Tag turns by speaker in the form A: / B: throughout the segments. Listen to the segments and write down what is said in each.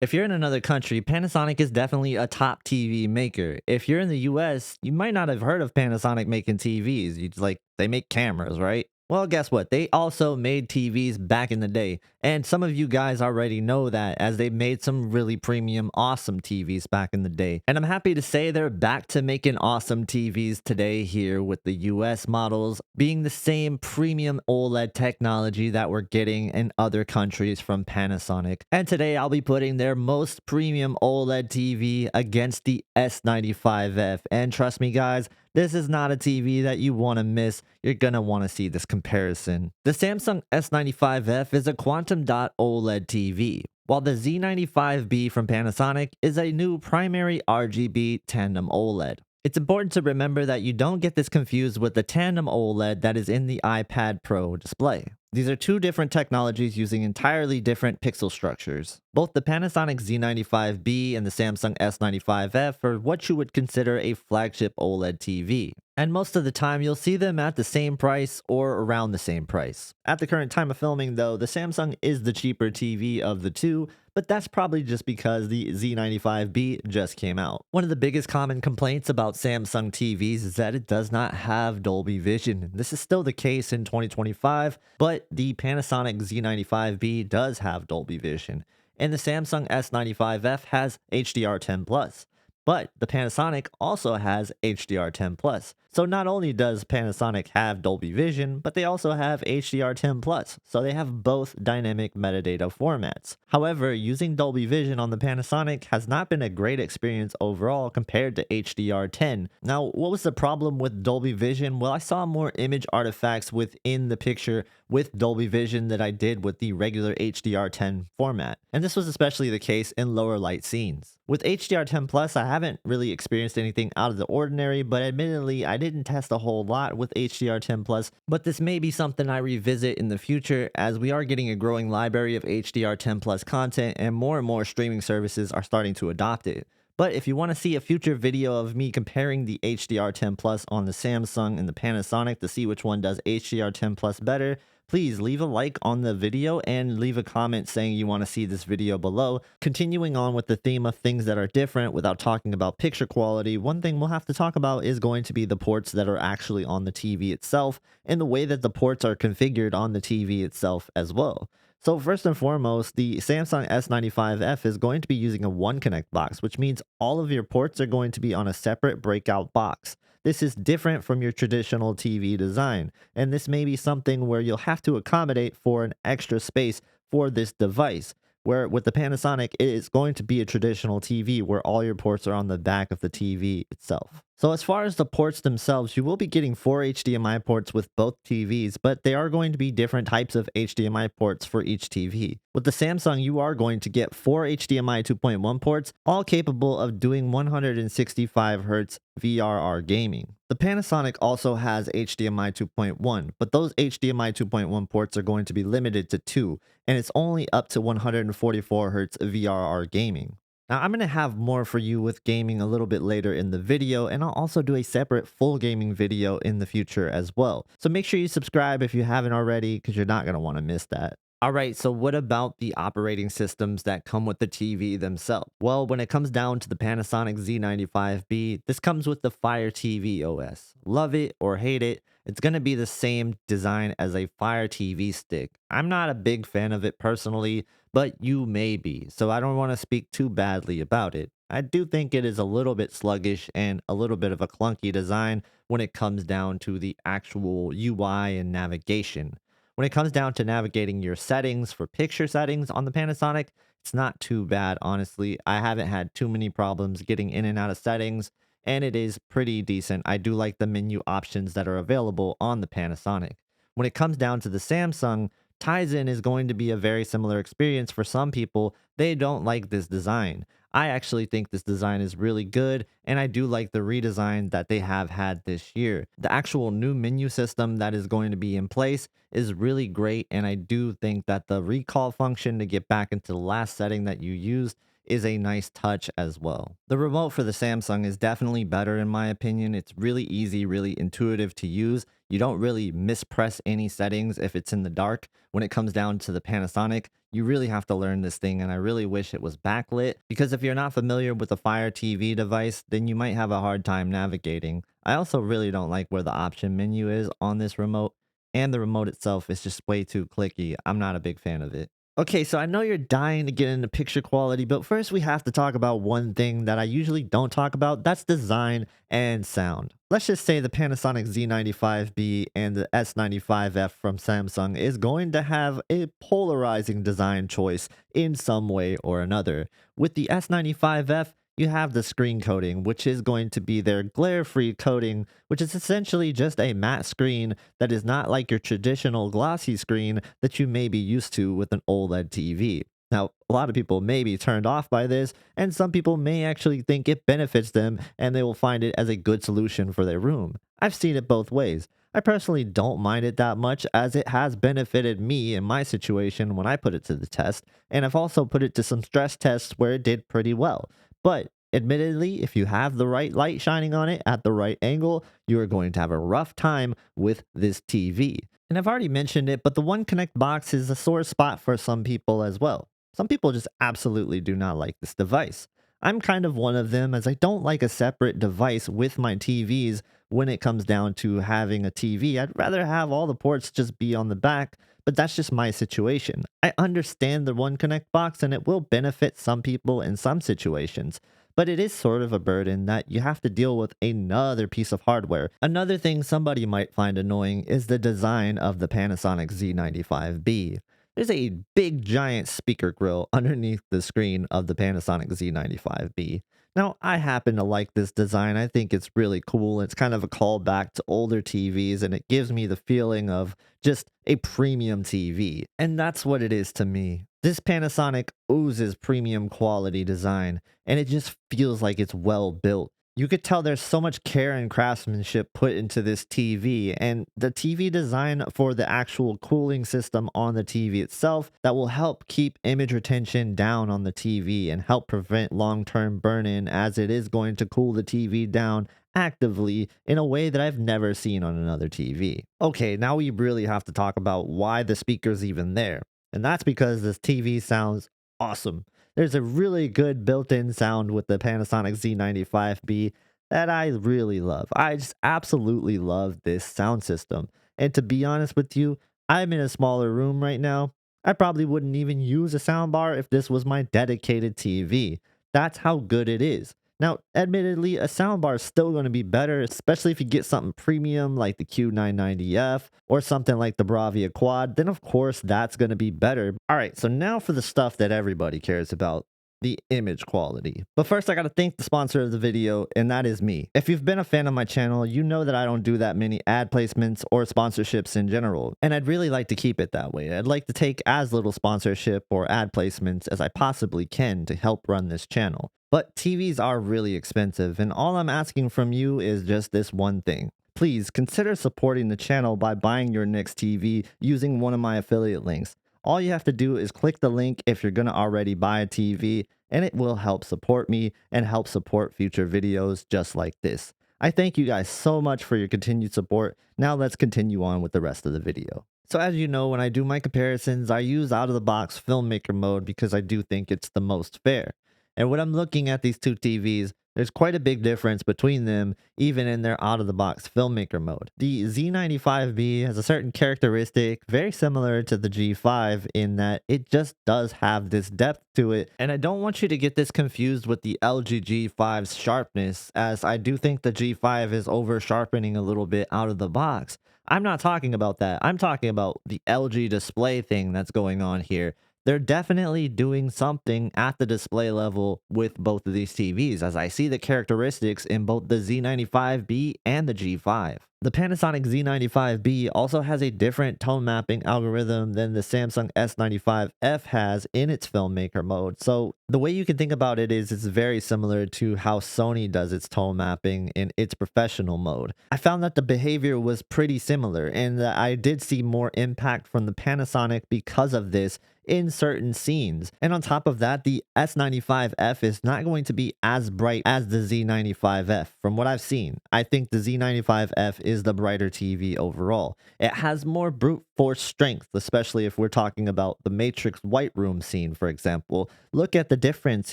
A: If you're in another country, Panasonic is definitely a top TV maker. If you're in the US, you might not have heard of Panasonic making TVs. You just like they make cameras, right? Well, guess what? They also made TVs back in the day. And some of you guys already know that as they made some really premium, awesome TVs back in the day. And I'm happy to say they're back to making awesome TVs today here with the US models being the same premium OLED technology that we're getting in other countries from Panasonic. And today I'll be putting their most premium OLED TV against the S95F. And trust me, guys, this is not a TV that you want to miss. You're going to want to see this comparison. The Samsung S95F is a Quantum Dot OLED TV, while the Z95B from Panasonic is a new Primary RGB Tandem OLED. It's important to remember that you don't get this confused with the Tandem OLED that is in the iPad Pro display. These are two different technologies using entirely different pixel structures. Both the Panasonic Z95B and the Samsung S95F are what you would consider a flagship OLED TV. And most of the time, you'll see them at the same price or around the same price. At the current time of filming, though, the Samsung is the cheaper TV of the two, but that's probably just because the Z95B just came out. One of the biggest common complaints about Samsung TVs is that it does not have Dolby Vision. This is still the case in 2025, but the Panasonic Z95B does have Dolby Vision, and the Samsung S95F has HDR10 Plus. But the Panasonic also has HDR10 Plus. So not only does Panasonic have Dolby Vision, but they also have HDR10 Plus. So they have both dynamic metadata formats. However, using Dolby Vision on the Panasonic has not been a great experience overall compared to HDR10. Now, what was the problem with Dolby Vision? Well, I saw more image artifacts within the picture with Dolby Vision than I did with the regular HDR10 format. And this was especially the case in lower light scenes. With HDR10 Plus, I haven't really experienced anything out of the ordinary, but admittedly, I didn't test a whole lot with HDR10 Plus, but this may be something I revisit in the future as we are getting a growing library of HDR10 Plus content and more streaming services are starting to adopt it. But if you want to see a future video of me comparing the HDR10 Plus on the Samsung and the Panasonic to see which one does HDR10 Plus better, please leave a like on the video and leave a comment saying you want to see this video below. Continuing on with the theme of things that are different without talking about picture quality, one thing we'll have to talk about is going to be the ports that are actually on the TV itself and the way that the ports are configured on the TV itself as well. So first and foremost, the Samsung S95F is going to be using a One Connect box, which means all of your ports are going to be on a separate breakout box. This is different from your traditional TV design, and this may be something where you'll have to accommodate for an extra space for this device. Where with the Panasonic, it is going to be a traditional TV where all your ports are on the back of the TV itself. So as far as the ports themselves, you will be getting 4 HDMI ports with both TVs, but they are going to be different types of HDMI ports for each TV. With the Samsung, you are going to get 4 HDMI 2.1 ports, all capable of doing 165 Hz VRR gaming. The Panasonic also has HDMI 2.1, but those HDMI 2.1 ports are going to be limited to 2, and it's only up to 144 Hz VRR gaming. Now, I'm going to have more for you with gaming a little bit later in the video, and I'll also do a separate full gaming video in the future as well. So make sure you subscribe if you haven't already, because you're not going to want to miss that. All right, so what about the operating systems that come with the TV themselves? Well, when it comes down to the Panasonic Z95B, this comes with the Fire TV OS. Love it or hate it, it's going to be the same design as a Fire TV stick. I'm not a big fan of it personally, but you may be, so I don't want to speak too badly about it. I do think it is a little bit sluggish and a little bit of a clunky design when it comes down to the actual UI and navigation. When it comes down to navigating your settings for picture settings on the Panasonic, it's not too bad, honestly. I haven't had too many problems getting in and out of settings, and it is pretty decent. I do like the menu options that are available on the Panasonic. When it comes down to the Samsung, Tizen is going to be a very similar experience for some people. They don't like this design. I actually think this design is really good, and I do like the redesign that they have had this year. The actual new menu system that is going to be in place is really great, and I do think that the recall function to get back into the last setting that you used is a nice touch as well. The remote for the Samsung is definitely better in my opinion. It's really easy, really intuitive to use. You don't really mispress any settings if it's in the dark. When it comes down to the Panasonic, you really have to learn this thing, and I really wish it was backlit, because if you're not familiar with a Fire TV device, then you might have a hard time navigating. I also really don't like where the option menu is on this remote, and the remote itself is just way too clicky. I'm not a big fan of it. Okay, so I know you're dying to get into picture quality, but first we have to talk about one thing that I usually don't talk about. That's design and sound. Let's just say the Panasonic Z95B and the S95F from Samsung is going to have a polarizing design choice in some way or another. With the S95F, you have the screen coating, which is going to be their glare-free coating, which is essentially just a matte screen that is not like your traditional glossy screen that you may be used to with an OLED TV. Now, a lot of people may be turned off by this, and some people may actually think it benefits them and they will find it as a good solution for their room. I've seen it both ways. I personally don't mind it that much, as it has benefited me in my situation when I put it to the test, and I've also put it to some stress tests where it did pretty well. But admittedly, if you have the right light shining on it at the right angle, you are going to have a rough time with this TV. And I've already mentioned it, but the One Connect box is a sore spot for some people as well. Some people just absolutely do not like this device. I'm kind of one of them, as I don't like a separate device with my TVs when it comes down to having a TV. I'd rather have all the ports just be on the back, but that's just my situation. I understand the One Connect box, and it will benefit some people in some situations, but it is sort of a burden that you have to deal with another piece of hardware. Another thing somebody might find annoying is the design of the Panasonic Z95B. There's a big giant speaker grill underneath the screen of the Panasonic Z95B. Now, I happen to like this design. I think it's really cool. It's kind of a callback to older TVs, and it gives me the feeling of just a premium TV. And that's what it is to me. This Panasonic oozes premium quality design, and it just feels like it's well built. You could tell there's so much care and craftsmanship put into this TV, and the TV design for the actual cooling system on the TV itself that will help keep image retention down on the TV and help prevent long-term burn-in, as it is going to cool the TV down actively in a way that I've never seen on another TV. Okay, now we really have to talk about why the speaker's even there. And that's because this TV sounds awesome. There's a really good built-in sound with the Panasonic Z95B that I really love. I just absolutely love this sound system. And to be honest with you, I'm in a smaller room right now. I probably wouldn't even use a soundbar if this was my dedicated TV. That's how good it is. Now, admittedly, a soundbar is still going to be better, especially if you get something premium like the Q990F or something like the Bravia Quad, then of course that's going to be better. All right, so now for the stuff that everybody cares about, the image quality. But first, I got to thank the sponsor of the video, and that is me. If you've been a fan of my channel, you know that I don't do that many ad placements or sponsorships in general, and I'd really like to keep it that way. I'd like to take as little sponsorship or ad placements as I possibly can to help run this channel. But TVs are really expensive, and all I'm asking from you is just this one thing. Please consider supporting the channel by buying your next TV using one of my affiliate links. All you have to do is click the link if you're going to already buy a TV, and it will help support me and help support future videos just like this. I thank you guys so much for your continued support. Now let's continue on with the rest of the video. So as you know, when I do my comparisons, I use out-of-the-box filmmaker mode because I do think it's the most fair. And when I'm looking at these two TVs, there's quite a big difference between them, even in their out-of-the-box filmmaker mode. The Z95B has a certain characteristic very similar to the G5 in that it just does have this depth to it. And I don't want you to get this confused with the LG G5's sharpness, as I do think the G5 is over sharpening a little bit out of the box. I'm not talking about that. I'm talking about the LG display thing that's going on here. They're definitely doing something at the display level with both of these TVs, as I see the characteristics in both the Z95B and the G5. The Panasonic Z95B also has a different tone mapping algorithm than the Samsung S95F has in its filmmaker mode. So the way you can think about it is it's very similar to how Sony does its tone mapping in its professional mode. I found that the behavior was pretty similar, and that I did see more impact from the Panasonic because of this in certain scenes. And on top of that, the S95F is not going to be as bright as the Z95F from what I've seen. I think the Z95F is the brighter TV overall. It has more brute force strength, especially if we're talking about the Matrix White Room scene, for example. Look at the difference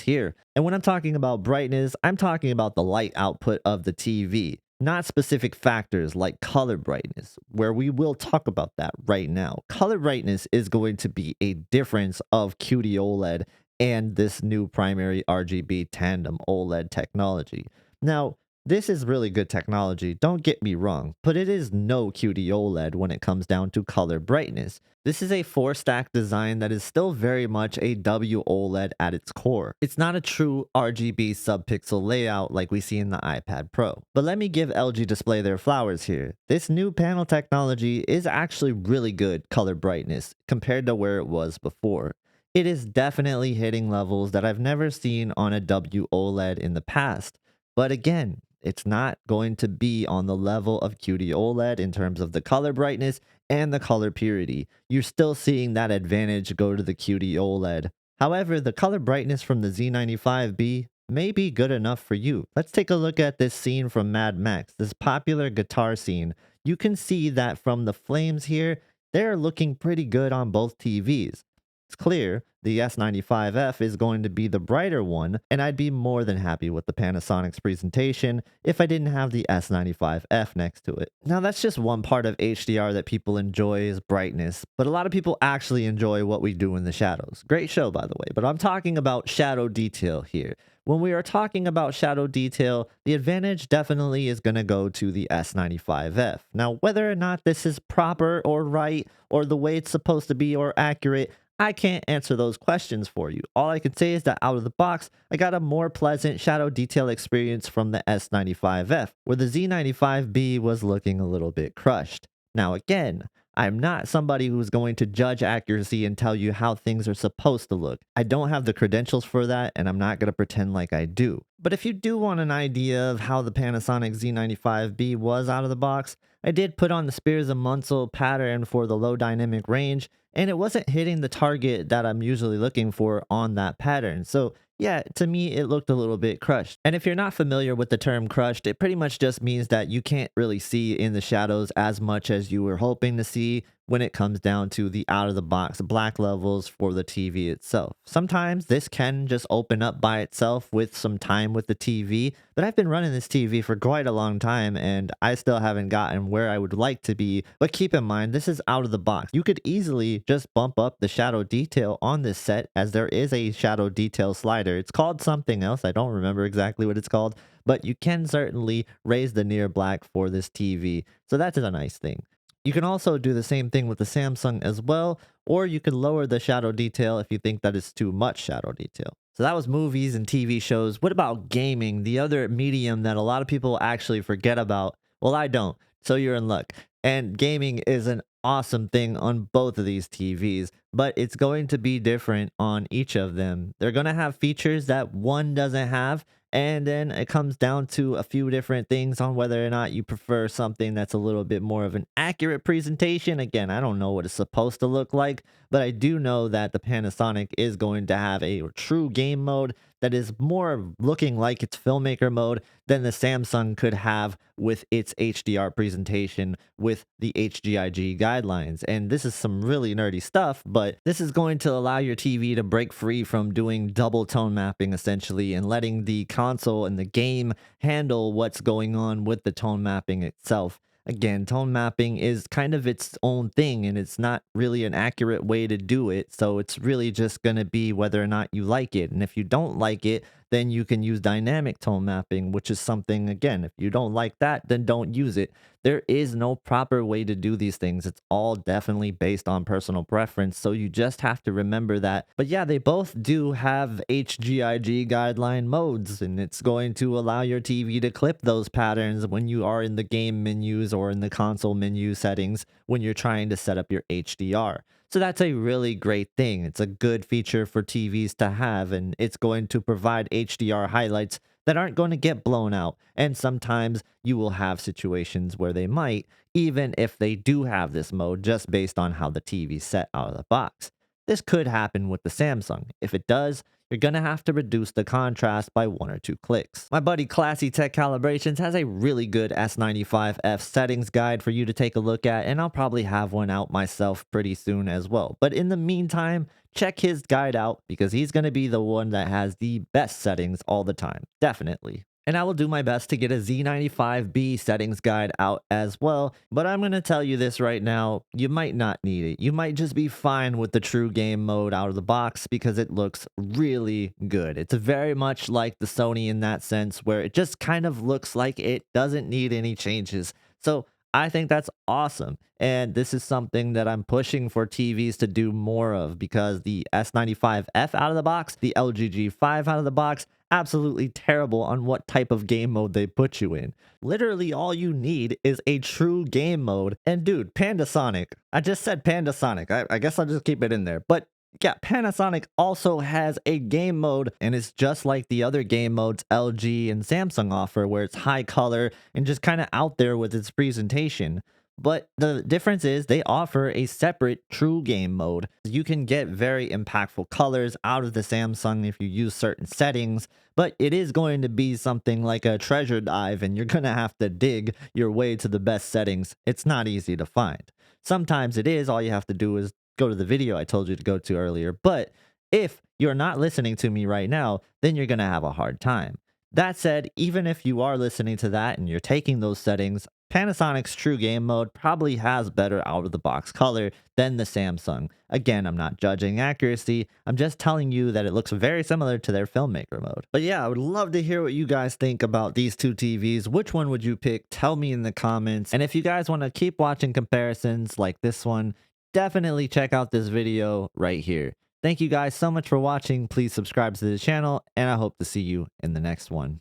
A: here. And when I'm talking about brightness, I'm talking about the light output of the TV, not specific factors like color brightness, where we will talk about that right now. Color brightness is going to be a difference of QD OLED and this new primary RGB tandem OLED technology. Now, this is really good technology, don't get me wrong, but it is no QD OLED when it comes down to color brightness. This is a 4-stack design that is still very much a WOLED at its core. It's not a true RGB subpixel layout like we see in the iPad Pro. But let me give LG Display their flowers here. This new panel technology is actually really good color brightness compared to where it was before. It is definitely hitting levels that I've never seen on a WOLED in the past. But again, it's not going to be on the level of QD OLED in terms of the color brightness and the color purity. You're still seeing that advantage go to the QD OLED. However, the color brightness from the Z95B may be good enough for you. Let's take a look at this scene from Mad Max, this popular guitar scene. You can see that from the flames here, they're looking pretty good on both TVs. It's clear the S95F is going to be the brighter one, and I'd be more than happy with the Panasonic's presentation if I didn't have the S95F next to it. Now that's just one part of HDR that people enjoy is brightness, but a lot of people actually enjoy what we do in the shadows. Great show, by the way, but I'm talking about shadow detail here. When we are talking about shadow detail, the advantage definitely is going to go to the S95F. Now, whether or not this is proper or right, or the way it's supposed to be or accurate, I can't answer those questions for you. All I can say is that out of the box, I got a more pleasant shadow detail experience from the S95F, where the Z95B was looking a little bit crushed. Now again, I'm not somebody who's going to judge accuracy and tell you how things are supposed to look. I don't have the credentials for that, and I'm not going to pretend like I do. But if you do want an idea of how the Panasonic Z95B was out of the box, I did put on the Spears and Munsell pattern for the low dynamic range, and it wasn't hitting the target that I'm usually looking for on that pattern. So yeah, to me, it looked a little bit crushed. And if you're not familiar with the term crushed, it pretty much just means that you can't really see in the shadows as much as you were hoping to see when it comes down to the out of the box black levels for the TV itself. Sometimes this can just open up by itself with some time with the TV, but I've been running this TV for quite a long time and I still haven't gotten where I would like to be. But keep in mind, this is out of the box. You could easily just bump up the shadow detail on this set, as there is a shadow detail slider. It's called something else. I don't remember exactly what it's called, but you can certainly raise the near black for this TV. So that's a nice thing. You can also do the same thing with the Samsung as well, or you can lower the shadow detail if you think that is too much shadow detail. So that was movies and TV shows. What about gaming, the other medium that a lot of people actually forget about? Well, I don't, so you're in luck. And gaming is an awesome thing on both of these TVs, but it's going to be different on each of them. They're going to have features that one doesn't have, and then it comes down to a few different things on whether or not you prefer something that's a little bit more of an accurate presentation. Again, I don't know what it's supposed to look like, but I do know that the Panasonic is going to have a true game mode that is more looking like its filmmaker mode than the Samsung could have with its HDR presentation with the HGIG guidelines. And this is some really nerdy stuff, but this is going to allow your TV to break free from doing double tone mapping essentially and letting the console and the game handle what's going on with the tone mapping itself. Again, tone mapping is kind of its own thing and it's not really an accurate way to do it. So it's really just going to be whether or not you like it. And if you don't like it, then you can use dynamic tone mapping, which is something, again, if you don't like that, then don't use it. There is no proper way to do these things. It's all definitely based on personal preference. So you just have to remember that. But yeah, they both do have HGIG guideline modes, and it's going to allow your TV to clip those patterns when you are in the game menus or in the console menu settings when you're trying to set up your HDR. So that's a really great thing. It's a good feature for TVs to have, and it's going to provide HDR highlights that aren't going to get blown out. And sometimes you will have situations where they might, even if they do have this mode, just based on how the TV's set out of the box. This could happen with the Samsung. If it does, you're gonna have to reduce the contrast by 1 or 2 clicks. My buddy Classy Tech Calibrations has a really good S95F settings guide for you to take a look at, and I'll probably have one out myself pretty soon as well. But in the meantime, check his guide out because he's gonna be the one that has the best settings all the time, definitely. And I will do my best to get a Z95B settings guide out as well. But I'm going to tell you this right now, you might not need it. You might just be fine with the true game mode out of the box because it looks really good. It's very much like the Sony in that sense, where it just kind of looks like it doesn't need any changes. So I think that's awesome. And this is something that I'm pushing for TVs to do more of because the S95F out of the box, the LG G5 out of the box, absolutely terrible on what type of game mode they put you in. Literally all you need is a true game mode. And dude, Panasonic, I just said Panasonic. I guess I'll just keep it in there. But yeah, Panasonic also has a game mode, and it's just like the other game modes LG and Samsung offer, where it's high color and just kind of out there with its presentation. But the difference is they offer a separate true game mode. You can get very impactful colors out of the Samsung if you use certain settings, but it is going to be something like a treasure dive, and you're going to have to dig your way to the best settings. It's not easy to find. Sometimes it is, all you have to do is go to the video I told you to go to earlier. But if you're not listening to me right now, then you're going to have a hard time. That said, even if you are listening to that and you're taking those settings, Panasonic's True Game Mode probably has better out-of-the-box color than the Samsung. Again, I'm not judging accuracy, I'm just telling you that it looks very similar to their filmmaker mode. But yeah, I would love to hear what you guys think about these two TVs. Which one would you pick? Tell me in the comments. And if you guys want to keep watching comparisons like this one, definitely check out this video right here. Thank you guys so much for watching. Please subscribe to the channel, and I hope to see you in the next one.